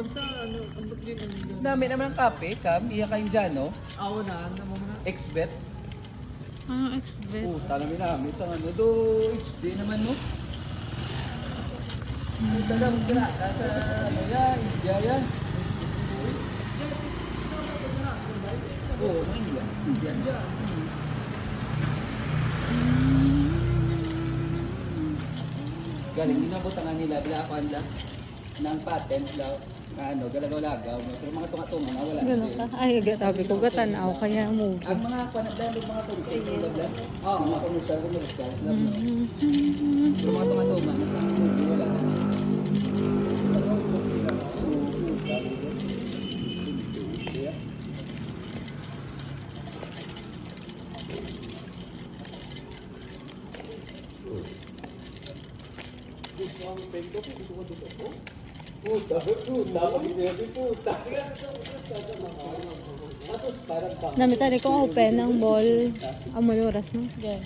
Sa ano, ambot din ang Dami naman ng kape, Cam. Iya kayong dyan, no? Ako na, ano mo na. Xbet. Ano expect? Oh, tanami namin sa ano. Do HD naman, no? Puta na, magkala. Sa ano yan, India yan. Oo, India. India. Galing, dinabutangan nila, bilakawan lang. Ng patent lang. Ano, galagaw-lagaw. Pero mga tunga-tunga na wala. Gano'n ka? Ay, tabi ko gatanaw kaya movie. Ang mga panagdalo, mga tunga-tunga lang. Oo, mga commercial lang. Pero mga tunga-tunga, nasa movie, wala na. Nami tadi ko open ang ball. Ang maluras no? Ganyan.